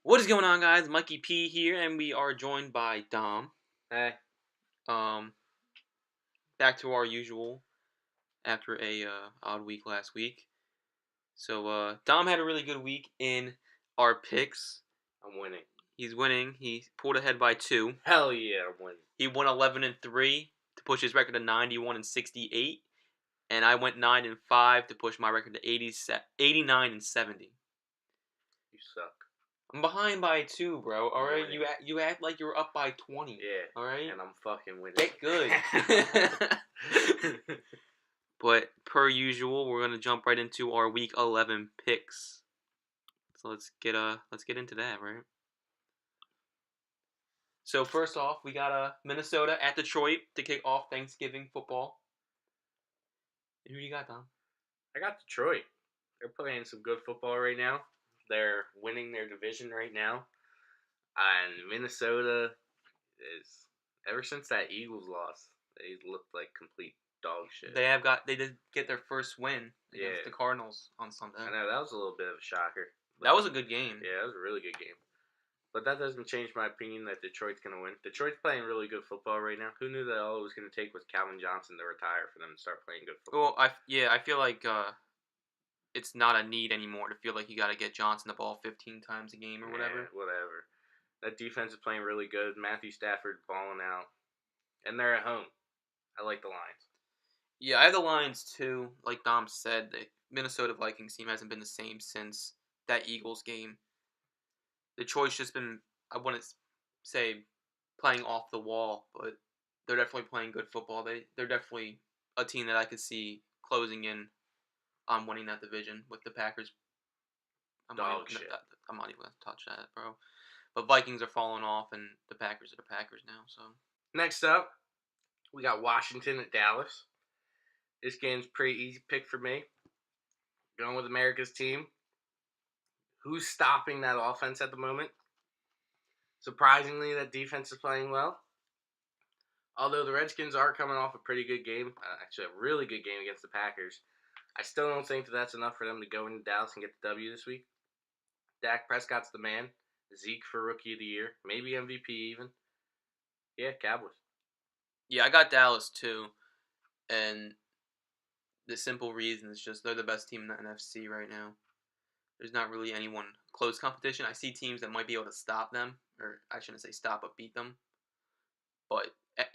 What is going on, guys? Mikey P here, and we are joined by Dom. Hey, Um, Back to our usual after a odd week last week. So Dom had a really good week in our picks. I'm winning. He's winning. He pulled ahead by 2. Hell yeah, I'm winning. He won 11-3 to push his record to 91-68, and I went 9-5 to push my record to 89-70. You suck. I'm behind by 2, bro. All right, winning. you act like you're up by 20. Yeah. All right, And I'm fucking winning. get good. But per usual, we're gonna jump right into our Week 11 picks. So let's get into that, right? So first off, we got Minnesota at Detroit to kick off Thanksgiving football. Who you got, Tom? I got Detroit. They're playing some good football right now. They're winning their division right now. And Minnesota is, ever since that Eagles loss, they looked like complete dog shit. They did get their first win against Yeah. the Cardinals on Sunday. I know, that was a little bit of a shocker. That was a good game. Yeah, that was a really good game. But that doesn't change my opinion that Detroit's going to win. Detroit's playing really good football right now. Who knew that all it was going to take was Calvin Johnson to retire for them to start playing good football? Well, I feel like it's not a need anymore to feel like you got to get Johnson the ball 15 times a game or whatever. Yeah, whatever. That defense is playing really good. Matthew Stafford balling out. And they're at home. I like the Lions. Yeah, I have the Lions too. Like Dom said, the Minnesota Vikings team hasn't been the same since that Eagles game. Detroit's just been, I wouldn't say playing off the wall, but they're definitely playing good football. They're definitely a team that I could see closing in on winning that division with the Packers. I'm Dog shit. I'm not even gonna touch that, bro. But Vikings are falling off, and the Packers are the Packers now. So Next up, we got Washington at Dallas. This game's pretty easy pick for me. Going with America's team. Who's stopping that offense at the moment? Surprisingly, that defense is playing well. Although the Redskins are coming off a pretty good game, actually a really good game against the Packers, I still don't think that that's enough for them to go into Dallas and get the W this week. Dak Prescott's the man. Zeke for Rookie of the Year. Maybe MVP even. Yeah, Cowboys. yeah, I got Dallas too, and the simple reason is just they're the best team in the NFC right now. There's not really anyone close competition. I see teams that might be able to stop them, or I shouldn't say stop, but beat them. But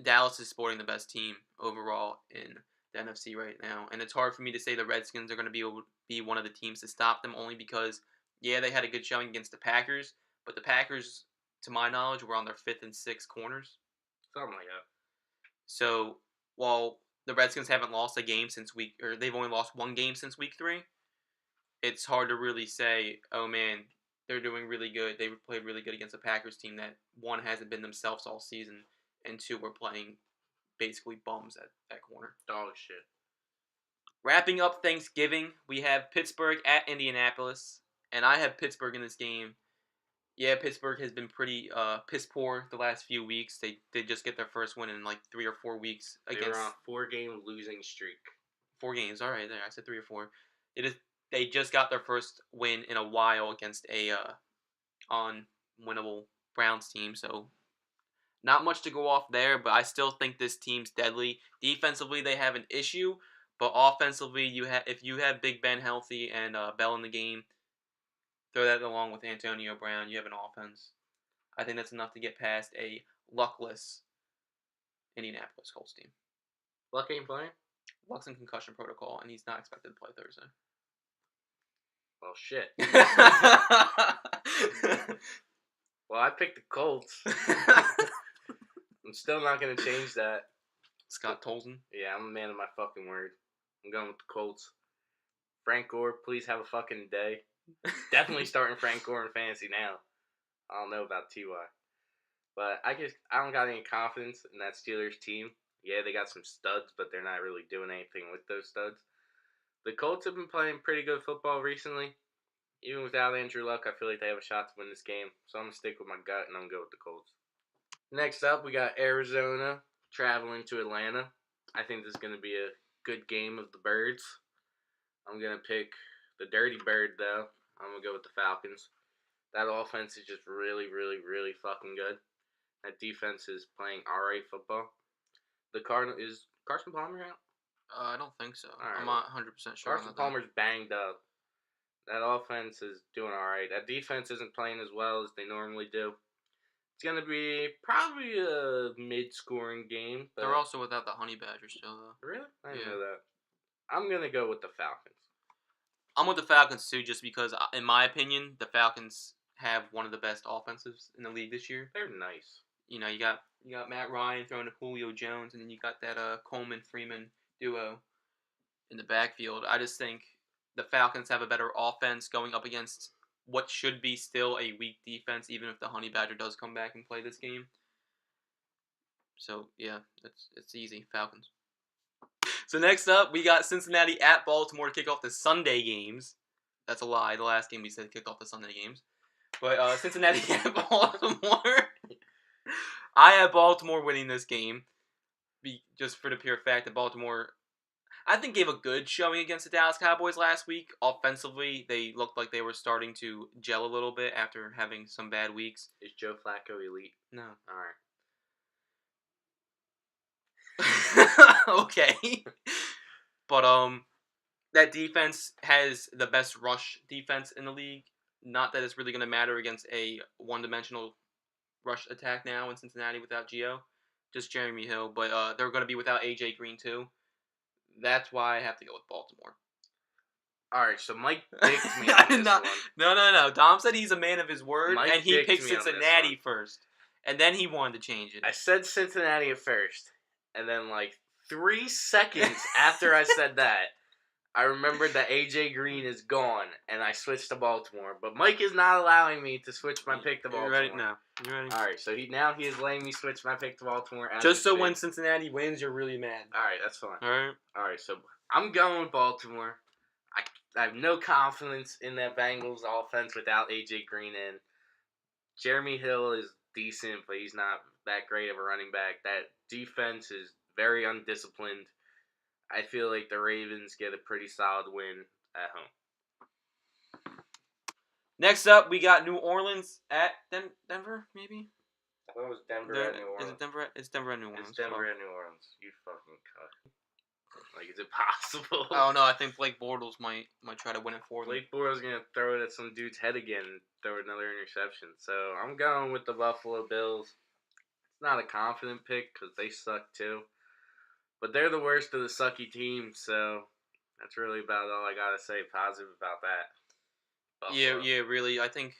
Dallas is sporting the best team overall in the NFC right now, and it's hard for me to say the Redskins are going to be able to be one of the teams to stop them, only because yeah, they had a good showing against the Packers, but the Packers, to my knowledge, were on their fifth and sixth corners. Something like that. So while the Redskins haven't lost a game since they've only lost one game since week 3, it's hard to really say, oh man, they're doing really good. They played really good against a Packers team that, one, hasn't been themselves all season, and two, were playing basically bums at that corner. Dog shit. Wrapping up Thanksgiving, we have Pittsburgh at Indianapolis, and I have Pittsburgh in this game. Yeah, Pittsburgh has been pretty piss poor the last few weeks. They did just get their first win in like 3 or 4 weeks They against were on a 4-game losing streak. 4 games. All right, there I said 3 or 4. They just got their first win in a while against a unwinnable Browns team. So not much to go off there, but I still think this team's deadly. Defensively, they have an issue, but offensively, if you have Big Ben healthy and Bell in the game, throw that along with Antonio Brown, you have an offense. I think that's enough to get past a luckless Indianapolis Colts team. Luck ain't playing? Luck's in concussion protocol, and he's not expected to play Thursday. Well, shit. Well, I picked the Colts. I'm still not going to change that. Scott Tolzien? Yeah, I'm a man of my fucking word. I'm going with the Colts. Frank Gore, please have a fucking day. Definitely starting Frank Gore in fantasy now. I don't know about T.Y. But I don't got any confidence in that Steelers team. Yeah, they got some studs, but they're not really doing anything with those studs. The Colts have been playing pretty good football recently. Even without Andrew Luck, I feel like they have a shot to win this game. So I'm going to stick with my gut, and I'm going to go with the Colts. Next up, we got Arizona traveling to Atlanta. I think this is going to be a good game of the Birds. I'm going to pick the Dirty Bird, though. I'm going to go with the Falcons. That offense is just really, really, really fucking good. That defense is playing alright football. The Cardinal is Carson Palmer out? I don't think so. All right, I'm well, not 100% sure on Carson that though. Palmer's banged up. That offense is doing alright. That defense isn't playing as well as they normally do. It's gonna be probably a mid-scoring game. But They're also without the Honey Badger still though. really, I didn't Yeah. know that. I'm gonna go with the Falcons. I'm with the Falcons too, just because, in my opinion, the Falcons have one of the best offensives in the league this year. They're nice. You know, you got Matt Ryan throwing to Julio Jones, and then you got that Coleman Freeman duo in the backfield. I just think the Falcons have a better offense going up against what should be still a weak defense, even if the Honey Badger does come back and play this game. So yeah, it's easy, Falcons. So next up, we got Cincinnati at Baltimore to kick off the Sunday games. That's a lie. The last game we said kicked off the Sunday games. But Cincinnati at Baltimore. I have Baltimore winning this game. Just for the pure fact that Baltimore, I think, gave a good showing against the Dallas Cowboys last week. Offensively, they looked like they were starting to gel a little bit after having some bad weeks. Is Joe Flacco elite? No. Alright. Okay. But that defense has the best rush defense in the league. Not that it's really going to matter against a one-dimensional rush attack now in Cincinnati without Gio. Just Jeremy Hill. But they're going to be without A.J. Green too. That's why I have to go with Baltimore. Alright, so Mike picked me I on did this not. one. No. Dom said he's a man of his word, Mike and he picked picked me on this Cincinnati one. first. And then he wanted to change it. I said Cincinnati at first, and then like 3 seconds after I said that, I remembered that AJ Green is gone, and I switched to Baltimore. But Mike is not allowing me to switch my pick to You Baltimore. ready? No. You ready? All right, so he is letting me switch my pick to Baltimore. Just so when Cincinnati wins, you're really mad. All right, that's fine. All right, so I'm going with Baltimore. I have no confidence in that Bengals offense without AJ Green in. Jeremy Hill is decent, but he's not that great of a running back. That defense is very undisciplined. I feel like the Ravens get a pretty solid win at home. Next up, we got New Orleans at Denver, maybe? I thought it was Denver at New Orleans. Is it Denver? It's Denver at New Orleans. It's Denver at New Orleans. You fucking cuck. Like, is it possible? I don't know. I think Blake Bortles might try to win it for them. Blake Bortles gonna throw it at some dude's head again and throw another interception. So I'm going with the Buffalo Bills. It's not a confident pick because they suck too, but they're the worst of the sucky teams. So that's really about all I gotta say positive about that. Buffalo. Yeah, really. I think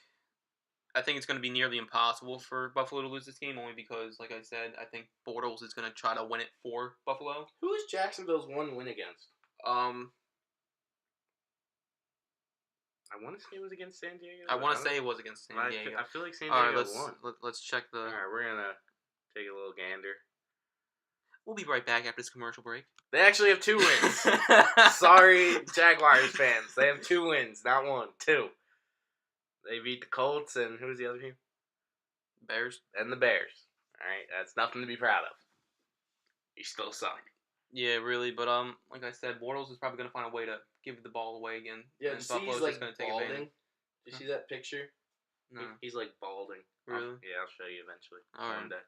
it's going to be nearly impossible for Buffalo to lose this game, only because, like I said, I think Bortles is going to try to win it for Buffalo. Who is Jacksonville's one win against? I want to say it was against San Diego. I want to say it was against San Diego. I feel like San Diego won. Let's check the. All right, we're gonna take a little gander. We'll be right back after this commercial break. They actually have 2 wins. Sorry, Jaguars fans. They have 2 wins, not 1. 2. They beat the Colts, and who's the other team? Bears. And the Bears. All right, that's nothing to be proud of. You still suck. Yeah, really, but like I said, Bortles is probably gonna find a way to give the ball away again. Yeah, and Buffalo's he's like just gonna take balding. advantage. Did you see that picture? No. He's like balding. Really? I'll show you eventually. All right. One day.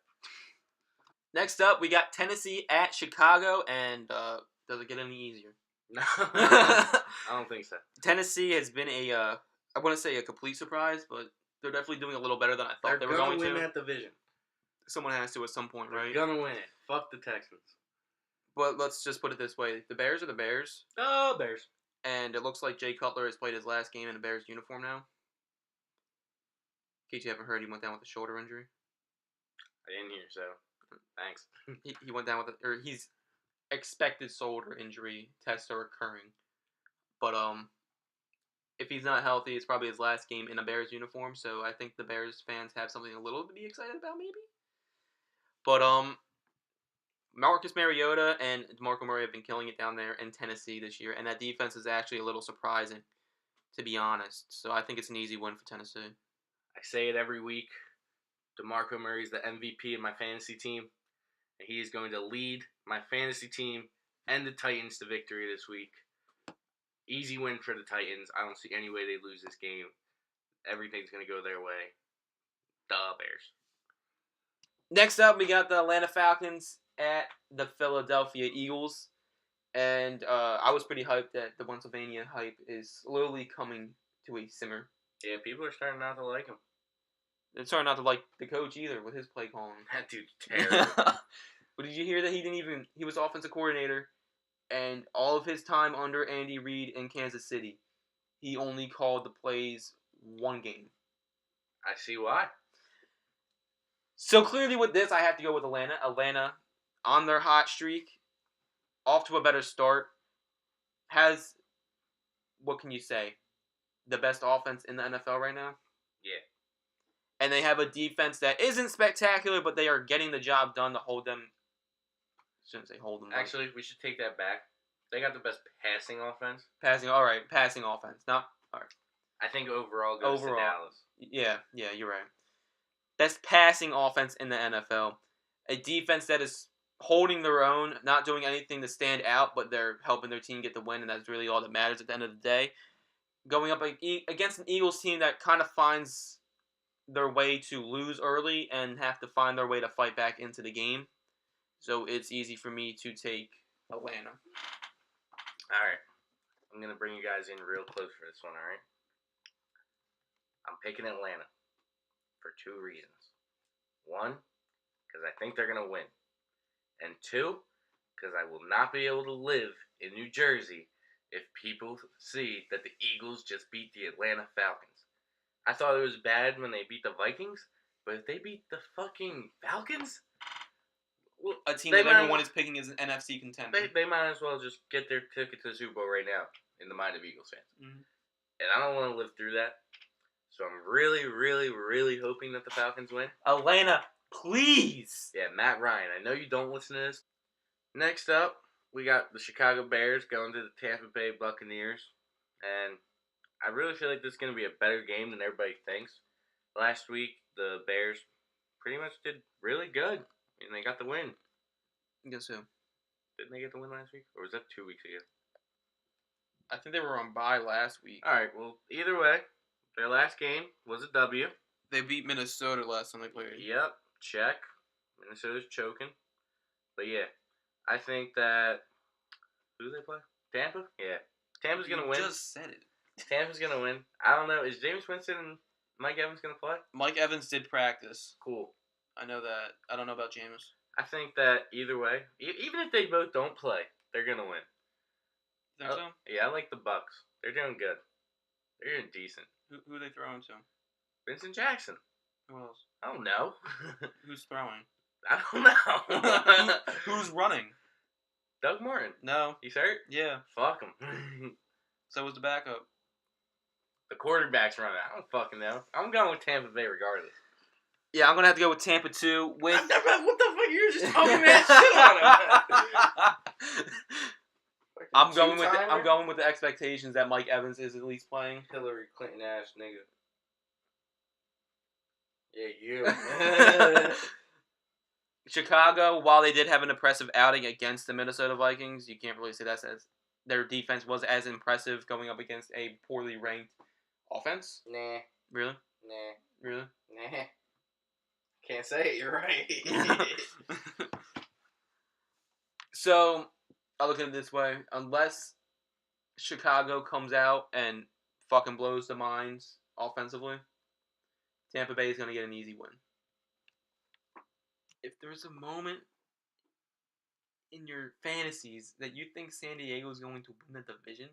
Next up, we got Tennessee at Chicago, and does it get any easier? No, I don't think so. Tennessee has been I want to say a complete surprise, but they're definitely doing a little better than I thought they were going to. They're gonna win that division. Someone has to at some point, right? They're gonna win it. Fuck the Texans. But let's just put it this way: the Bears are the Bears. Oh, Bears. And it looks like Jay Cutler has played his last game in a Bears uniform now. In case you haven't heard, he went down with a shoulder injury. I didn't hear, so thanks. He went down with he's expected shoulder injury. Tests are occurring, but if he's not healthy, it's probably his last game in a Bears uniform. So I think the Bears fans have something a little to be excited about, maybe. But Marcus Mariota and DeMarco Murray have been killing it down there in Tennessee this year, and that defense is actually a little surprising, to be honest. So I think it's an easy win for Tennessee. I say it every week. DeMarco Murray is the MVP of my fantasy team, and he is going to lead my fantasy team and the Titans to victory this week. Easy win for the Titans. I don't see any way they lose this game. everything's gonna go their way. The Bears. Next up, we got the Atlanta Falcons at the Philadelphia Eagles. And I was pretty hyped that the Pennsylvania hype is slowly coming to a simmer. Yeah, people are starting not to like him. They're starting not to like the coach either with his play calling. That dude's terrible. But did you hear that he was offensive coordinator, and all of his time under Andy Reid in Kansas City, he only called the plays one game. I see why. So clearly with this, I have to go with Atlanta. Atlanta, on their hot streak, off to a better start, has, what can you say, the best offense in the NFL right now? Yeah. And they have a defense that isn't spectacular, but they are getting the job done to hold them. Shouldn't say hold them. Actually, we should take that back. They got the best passing offense. Passing offense. Not all right. I think overall goes to Dallas. Yeah, you're right. Best passing offense in the NFL. A defense that is holding their own, not doing anything to stand out, but they're helping their team get the win, and that's really all that matters at the end of the day. Going up against an Eagles team that kind of finds their way to lose early and have to find their way to fight back into the game. So it's easy for me to take Atlanta. All right. I'm going to bring you guys in real close for this one, all right? I'm picking Atlanta for two reasons. One, because I think they're going to win. And two, because I will not be able to live in New Jersey if people see that the Eagles just beat the Atlanta Falcons. I thought it was bad when they beat the Vikings, but if they beat the fucking Falcons, well, a team that everyone is picking as an NFC contender. They might as well just get their ticket to the Super Bowl right now in the mind of Eagles fans. Mm-hmm. And I don't want to live through that. So I'm really, really, really hoping that the Falcons win. Atlanta, please! Yeah, Matt Ryan. I know you don't listen to this. Next up, we got the Chicago Bears going to the Tampa Bay Buccaneers. And I really feel like this is going to be a better game than everybody thinks. Last week, the Bears pretty much did really good. And they got the win. Guess who? Didn't they get the win last week? Or was that 2 weeks ago? I think they were on bye last week. Alright, well, either way, their last game was a W. They beat Minnesota last time they played. Yep, check. Minnesota's choking. But yeah, I think that... Who do they play? Tampa? Yeah. Tampa's going to win. You just said it. Tampa's going to win. I don't know. Is James Winston and Mike Evans going to play? Mike Evans did practice. Cool. I know that. I don't know about James. I think that either way, even if they both don't play, they're going to win. You think so? Yeah, I like the Bucks. They're doing good. They're doing decent. Who are they throwing to? Vincent Jackson. Who else? I don't know. Who's throwing? I don't know. Who's running? Doug Martin. No. He's hurt? Yeah. Fuck him. So was the backup. The quarterback's running. I don't fucking know. I'm going with Tampa Bay regardless. Yeah, I'm going to have to go with Tampa 2 with... What the fuck? You're just talking that shit on him. I'm going with the expectations that Mike Evans is at least playing. Hillary Clinton ass nigga. Yeah, you. Chicago, while they did have an impressive outing against the Minnesota Vikings, you can't really say that as their defense was as impressive going up against a poorly ranked offense. Nah. Really? Nah. Really? Nah. Can't say it. You're right. So, I look at it this way. Unless Chicago comes out and fucking blows the minds offensively, Tampa Bay is going to get an easy win. If there's a moment in your fantasies that you think San Diego is going to win the division,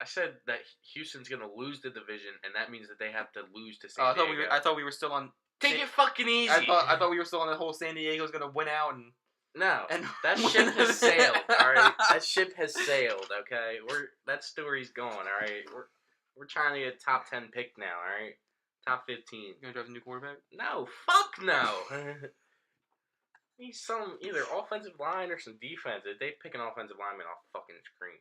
I said that Houston's going to lose the division, and that means that they have to lose to San Diego. I thought we were still on... Take it fucking easy. I thought we were still on the whole San Diego's going to win out and... No, that ship has sailed, alright? That ship has sailed, okay? That story's gone, alright? We're trying to get a top 10 pick now, alright? Top 15. You gonna draft a new quarterback? No, fuck no! Need some either offensive line or some defense. If they pick an offensive lineman, I'll fucking scream.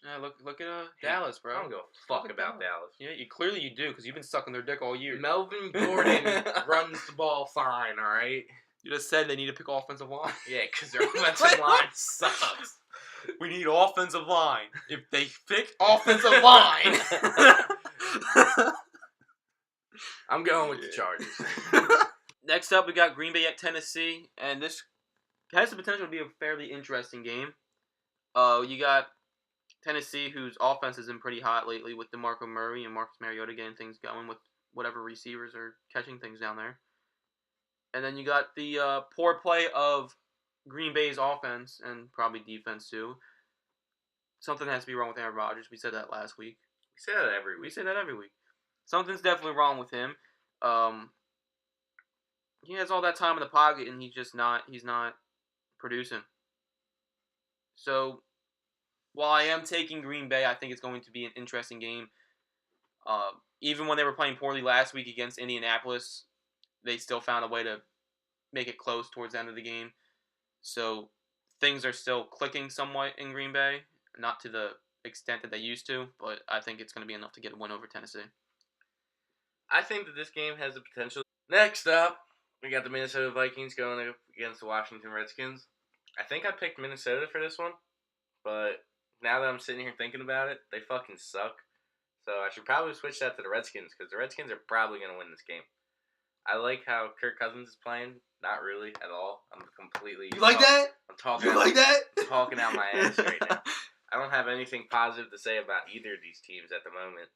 Yeah, look at Dallas, bro. I don't give a fuck about Dallas. Yeah, clearly you do, because you've been sucking their dick all year. Melvin Gordon runs the ball fine, alright? You just said they need to pick offensive line. Yeah, because their offensive line sucks. We need offensive line. If they pick offensive line... I'm going with the Chargers. Next up, we got Green Bay at Tennessee, and this has the potential to be a fairly interesting game. You got Tennessee, whose offense has been pretty hot lately with DeMarco Murray and Marcus Mariota getting things going with whatever receivers are catching things down there. And then you got the poor play of Green Bay's offense and probably defense too. Something has to be wrong with Aaron Rodgers. We said that last week. We say that every week. We say that every week. Something's definitely wrong with him. He has all that time in the pocket, and he's not producing. So, while I am taking Green Bay, I think it's going to be an interesting game. Even when they were playing poorly last week against Indianapolis, they still found a way to make it close towards the end of the game. So, things are still clicking somewhat in Green Bay. Not to the extent that they used to, but I think it's going to be enough to get a win over Tennessee. I think that this game has the potential. Next up, we got the Minnesota Vikings going up against the Washington Redskins. I think I picked Minnesota for this one, but now that I'm sitting here thinking about it, they fucking suck. So I should probably switch that to the Redskins, because the Redskins are probably going to win this game. I like how Kirk Cousins is playing. Not really at all. I'm completely... You like that? I'm talking You like that? talking out my ass right now. I don't have anything positive to say about either of these teams at the moment.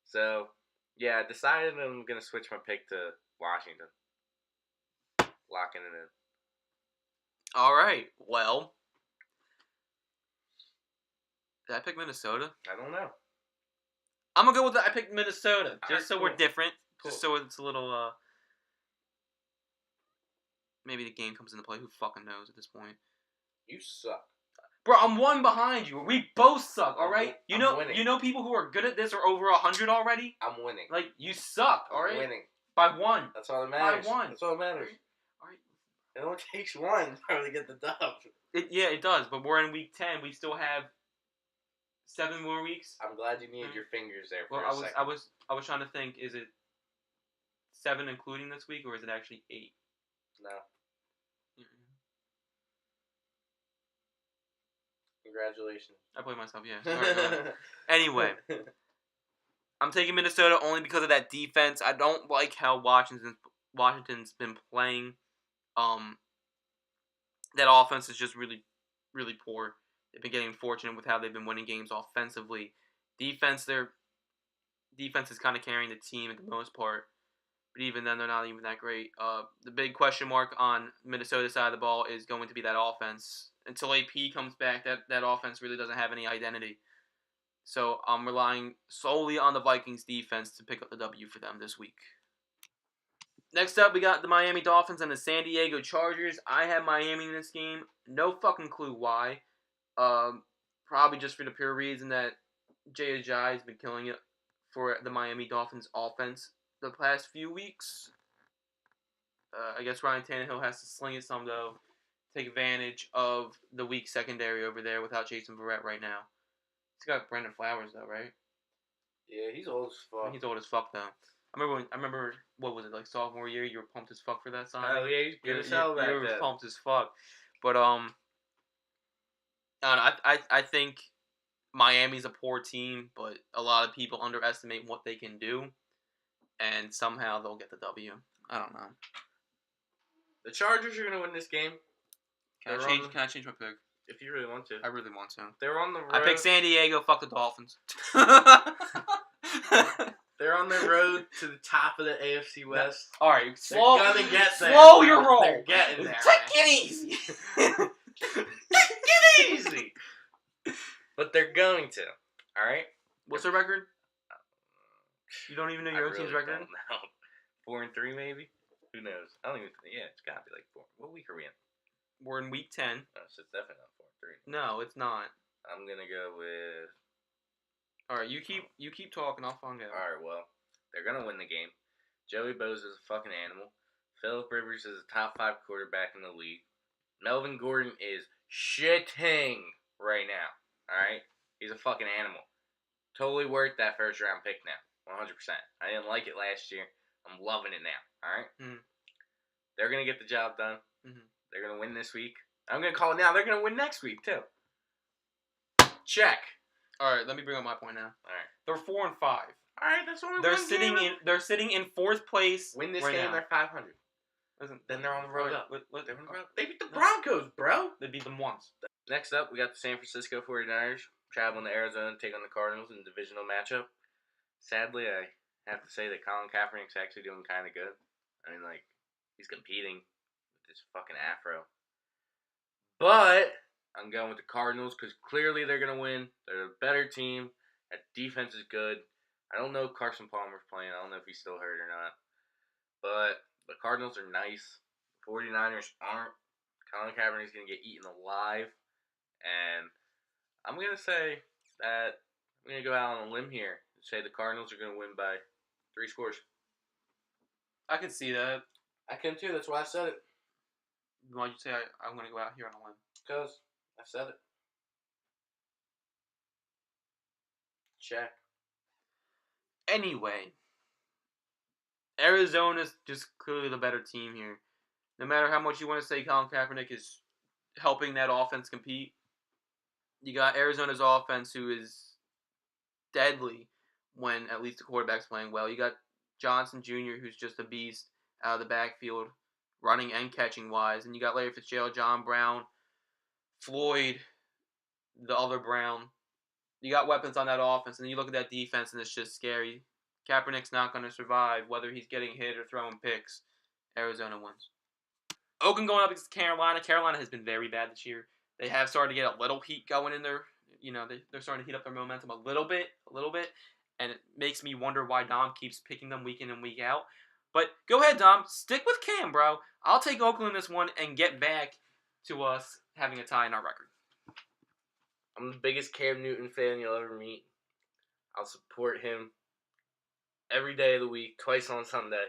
So, yeah, I decided I'm going to switch my pick to Washington. Locking it in. All right. Well, did I pick Minnesota? I don't know. I'm going to go with I picked Minnesota, just Alright, so cool. we're different. Cool. Just so it's a little, maybe the game comes into play. Who fucking knows at this point? You suck. Bro, I'm one behind you. We both suck, all right? I'm winning. You know people who are good at this are over 100 already? I'm winning. Like, you suck, all right? I'm winning. By one. That's all that matters. By one. That's all that matters. All right. It only takes one to really get the dub. It does, but we're in week 10. We still have 7 more weeks. I'm glad you needed your fingers there for Well, a second. I was trying to think, is it 7 including this week, or is it actually 8? No. Congratulations. I played myself, yeah. Sorry, anyway, I'm taking Minnesota only because of that defense. I don't like how Washington's been playing. That offense is just really, really poor. They've been getting fortunate with how they've been winning games offensively. Their defense is kind of carrying the team at the most part. But even then, they're not even that great. The big question mark on Minnesota's side of the ball is going to be that offense. Until AP comes back, that offense really doesn't have any identity. So I'm relying solely on the Vikings defense to pick up the W for them this week. Next up, we got the Miami Dolphins and the San Diego Chargers. I have Miami in this game. No fucking clue why. Probably just for the pure reason that Jay Ajayi has been killing it for the Miami Dolphins offense the past few weeks. I guess Ryan Tannehill has to sling it some, though. Take advantage of the weak secondary over there without Jason Verrett right now. He's got Brandon Flowers, though, right? Yeah, he's old as fuck. He's old as fuck, though. I remember, what was it, like sophomore year? You were pumped as fuck for that sign? Oh, yeah, he's good as hell back then. You were pumped as fuck. But, I think Miami's a poor team, but a lot of people underestimate what they can do, and somehow they'll get the W. I don't know. The Chargers are going to win this game. Can I change my pick? If you really want to. I really want to. They're on the road. I pick San Diego. Fuck the Dolphins. They're on the road to the top of the AFC West. All right, They're gonna get there. Slow your roll. They're getting there. Take it easy. Take it easy. But they're going to. All right. What's their record? You don't even know your own team's record? Don't know. 4-3 maybe. Who knows? I don't even. Yeah, it's gotta be like 4. What week are we in? We're in week 10. Oh, so it's definitely not 4-3. No, it's not. I'm gonna go with. All right, you keep talking. I'll find out. All right, well, they're gonna win the game. Joey Bosa is a fucking animal. Phillip Rivers is a top 5 quarterback in the league. Melvin Gordon is shitting right now. All right, he's a fucking animal. Totally worth that first round pick now. 100%. I didn't like it last year. I'm loving it now. All right. Mm-hmm. They're gonna get the job done. Mm-hmm. They're gonna win this week. I'm gonna call it now. They're gonna win next week too. Check. All right, let me bring up my point now. All right. They're 4-5. All right, that's only They're one sitting game. they're sitting in 4th place. Win this right game, now. they're 500. Listen, Then they're on the road up. They're on the road. They beat the Broncos, bro. They beat them once. Next up, we got the San Francisco 49ers traveling to Arizona to take on the Cardinals in a divisional matchup. Sadly, I have to say that Colin Kaepernick's actually doing kind of good. I mean, like, he's competing with this fucking afro. But I'm going with the Cardinals because clearly they're going to win. They're a better team. That defense is good. I don't know if Carson Palmer's playing. I don't know if he's still hurt or not. But the Cardinals are nice. 49ers aren't. Colin Kaepernick's going to get eaten alive. And I'm going to say that I'm going to go out on a limb here and say the Cardinals are going to win by 3 scores. I can see that. I can too. That's why I said it. Why'd you say I'm going to go out here on a limb? Because I said it. Check. Anyway, Arizona's just clearly the better team here. No matter how much you want to say Colin Kaepernick is helping that offense compete, you got Arizona's offense who is deadly when at least the quarterback's playing well. You got Johnson Jr., who's just a beast out of the backfield, running and catching wise. And you got Larry Fitzgerald, John Brown, Floyd, the other Brown. You got weapons on that offense, and you look at that defense, and it's just scary. Kaepernick's not going to survive, whether he's getting hit or throwing picks. Arizona wins. Oakland going up against Carolina. Carolina has been very bad this year. They have started to get a little heat going in there. They're starting to heat up their momentum a little bit, and it makes me wonder why Dom keeps picking them week in and week out. But go ahead, Dom. Stick with Cam, bro. I'll take Oakland in this one and get back to us having a tie in our record. I'm the biggest Cam Newton fan you'll ever meet. I'll support him every day of the week, twice on Sunday.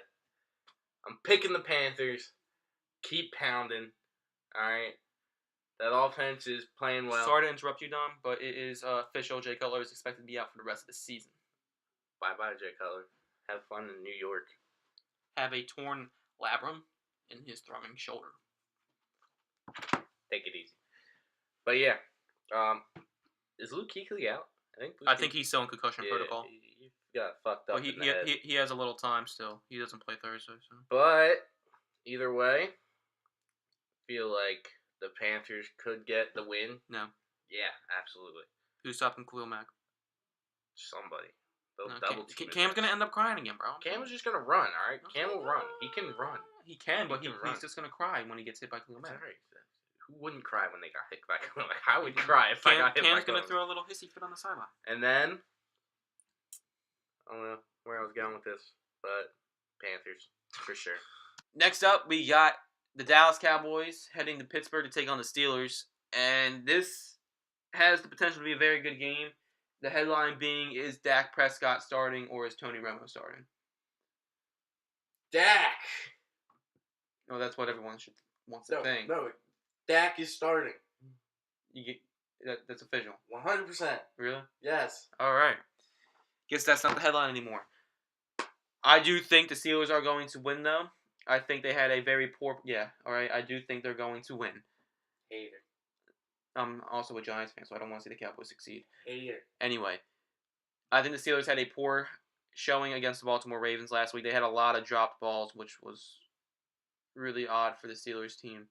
I'm picking the Panthers. Keep pounding. Alright? That offense is playing well. Sorry to interrupt you, Dom, but it is official. Jay Cutler is expected to be out for the rest of the season. Bye-bye, Jay Cutler. Have fun in New York. Have a torn labrum in his throwing shoulder. Take it easy. But yeah. Is Luke Kuechly out? I think he's still in concussion protocol. He got fucked up. But he has a little time still. He doesn't play Thursday. So. But either way, feel like the Panthers could get the win. No. Yeah, absolutely. Who's stopping Khalil Mack? Somebody. They'll double team. Cam's gonna end up crying again, bro. Cam is just gonna run. All right, Cam will run. He can run. He can, but he's just gonna cry when he gets hit by Khalil Mack. That's right. Who wouldn't cry when they got hit by Khalil Mack? I would cry if I got hit by Khalil Mack. Cam's gonna throw a little hissy fit on the sideline. And then I don't know where I was going with this, but Panthers for sure. Next up, we got the Dallas Cowboys heading to Pittsburgh to take on the Steelers, and this has the potential to be a very good game. The headline being, is Dak Prescott starting or is Tony Romo starting? Dak! Oh, that's what everyone wants to think. No, Dak is starting. That's official. 100%. Really? Yes. All right. Guess that's not the headline anymore. I do think the Steelers are going to win, though. I think they had a very poor... Yeah, all right. I do think they're going to win. Hater. I'm also a Giants fan, so I don't want to see the Cowboys succeed. Hater. Anyway, I think the Steelers had a poor showing against the Baltimore Ravens last week. They had a lot of dropped balls, which was really odd for the Steelers team.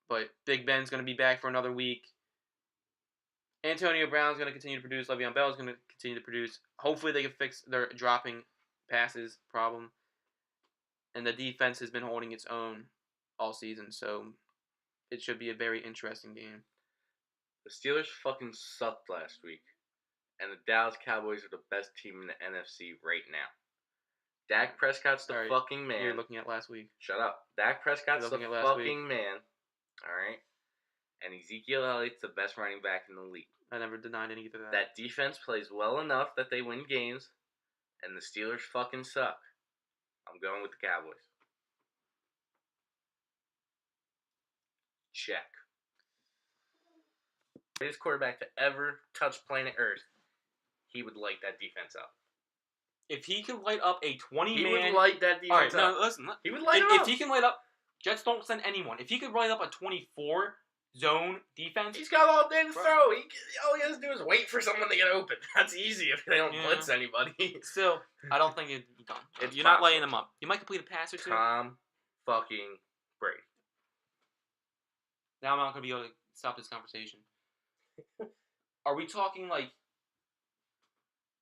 But Big Ben's going to be back for another week. Antonio Brown's going to continue to produce. Le'Veon Bell's going to continue to produce. Hopefully they can fix their dropping passes problem. And the defense has been holding its own all season, so it should be a very interesting game. The Steelers fucking sucked last week. And the Dallas Cowboys are the best team in the NFC right now. Dak Prescott's the fucking man. You're looking at last week. Shut up. Dak Prescott's the fucking man. Alright? And Ezekiel Elliott's the best running back in the league. I never denied any of that. That defense plays well enough that they win games. And the Steelers fucking suck. I'm going with the Cowboys. Check. Greatest quarterback to ever touch planet Earth. He would light that defense up. If he could light up a 20-man... He would light that defense up. No, listen. He would light it up. If he can light up... Jets don't send anyone. If he could light up a 24 zone defense. He's got all day to Bro. throw. All he has to do is wait for someone to get open. That's easy if they don't blitz anybody. Still, I don't think it'd be done. It's You're possible. not laying them up. You might complete a pass or two. Tom fucking Brady. Now I'm not going to be able to stop this conversation. Are we talking like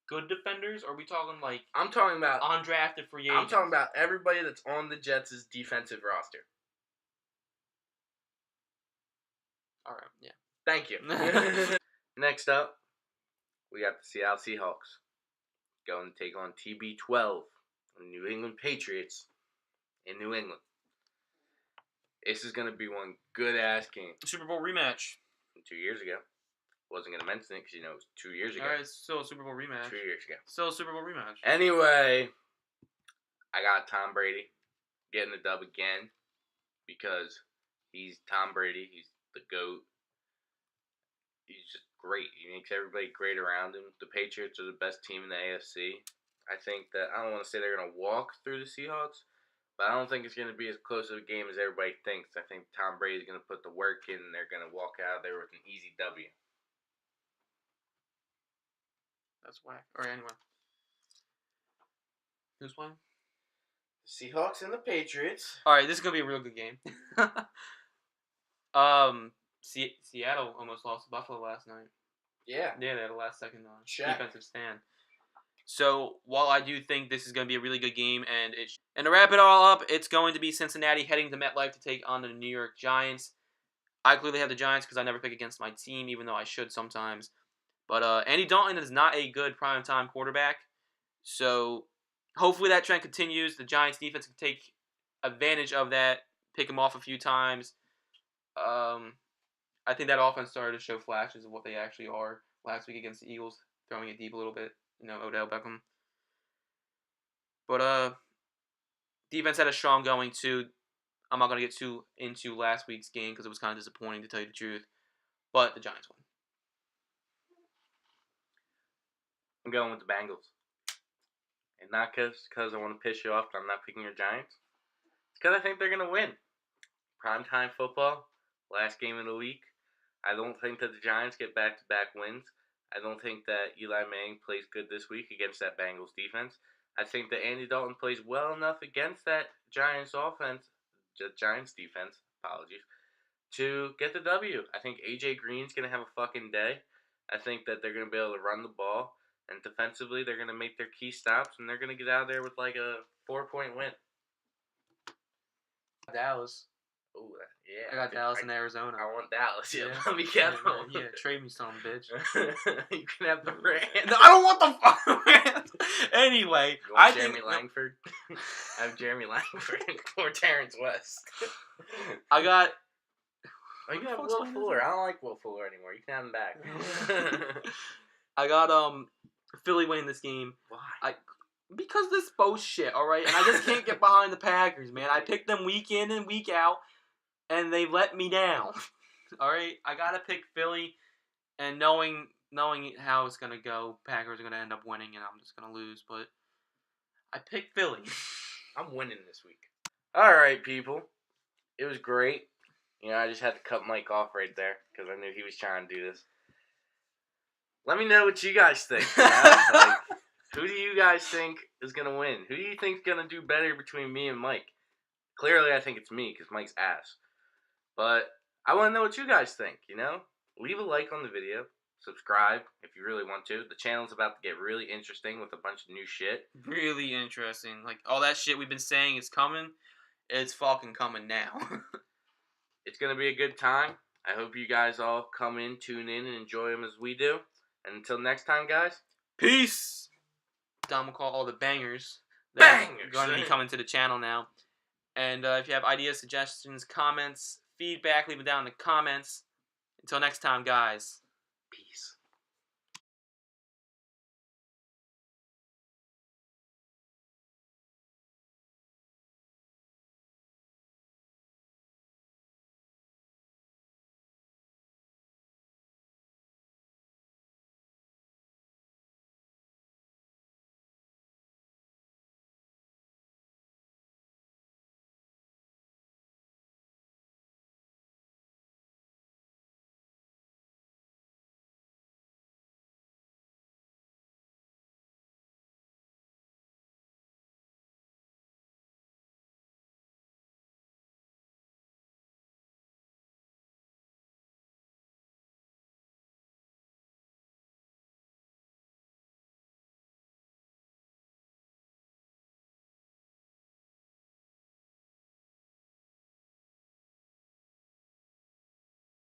good defenders, or are we talking like I'm talking about undrafted free agents? I'm talking about everybody that's on the Jets' defensive roster. All right, yeah. Thank you. Next up, we got the Seattle Seahawks going to take on TB12, the New England Patriots in New England. This is going to be one good-ass game. Super Bowl rematch. 2 years ago. Wasn't going to mention it because, it was 2 years ago. All right, it's still a Super Bowl rematch. 2 years ago. Still a Super Bowl rematch. Anyway, I got Tom Brady getting the dub again because he's Tom Brady. He's the GOAT. He's just great. He makes everybody great around him. The Patriots are the best team in the AFC. I think that, I don't want to say they're going to walk through the Seahawks, but I don't think it's going to be as close of a game as everybody thinks. I think Tom Brady's going to put the work in, and they're going to walk out of there with an easy W. That's whack. All right, anyway. Who's playing? The Seahawks and the Patriots. All right, this is going to be a real good game. Seattle almost lost to Buffalo last night. Yeah. Yeah, they had a last-second Shaq. defensive stand. So, while I do think this is going to be a really good game, and to wrap it all up, it's going to be Cincinnati heading to MetLife to take on the New York Giants. I clearly have the Giants because I never pick against my team, even though I should sometimes. But Andy Dalton is not a good primetime quarterback. So, hopefully that trend continues. The Giants defense can take advantage of that, pick him off a few times. I think that offense started to show flashes of what they actually are last week against the Eagles, throwing it deep a little bit. Odell Beckham. But defense had a strong going too. I'm not going to get too into last week's game because it was kind of disappointing, to tell you the truth. But the Giants won. I'm going with the Bengals. And not because I want to piss you off, I'm not picking your Giants. It's because I think they're going to win. Primetime football, last game of the week. I don't think that the Giants get back-to-back wins. I don't think that Eli Manning plays good this week against that Bengals defense. I think that Andy Dalton plays well enough against that Giants offense, Giants defense, apologies, to get the W. I think A.J. Green's going to have a fucking day. I think that they're going to be able to run the ball. And defensively, they're going to make their key stops, and they're going to get out of there with like a 4-point win. Dallas. Oh, yeah. I got Dallas in Arizona. I want Dallas. Yeah, Yeah. let me get them. Yeah, trade me some, bitch. You can have the Rams. No, I don't want the fucking Rams. Anyway, You want I Jeremy think Langford. I have Jeremy Langford or Terrence West. I got. Oh, you have Will Fuller. I don't like Will Fuller anymore. You can have him back. I got Philly winning this game. Why? Because of this bullshit, all right? And I just can't get behind the Packers, man. I picked them week in and week out, and they've let me down. All right? I got to pick Philly, and knowing how it's going to go, Packers are going to end up winning, and I'm just going to lose. But I picked Philly. I'm winning this week. All right, people. It was great. I just had to cut Mike off right there because I knew he was trying to do this. Let me know what you guys think. Who do you guys think is going to win? Who do you think is going to do better between me and Mike? Clearly, I think it's me because Mike's ass. But I want to know what you guys think, Leave a like on the video. Subscribe if you really want to. The channel's about to get really interesting with a bunch of new shit. Really interesting. Like, all that shit we've been saying is coming. It's fucking coming now. It's going to be a good time. I hope you guys all come in, tune in, and enjoy them as we do. And until next time, guys. Peace! Dom will call all the bangers that are going to be coming to the channel now. And if you have ideas, suggestions, comments, feedback, leave it down in the comments. Until next time, guys.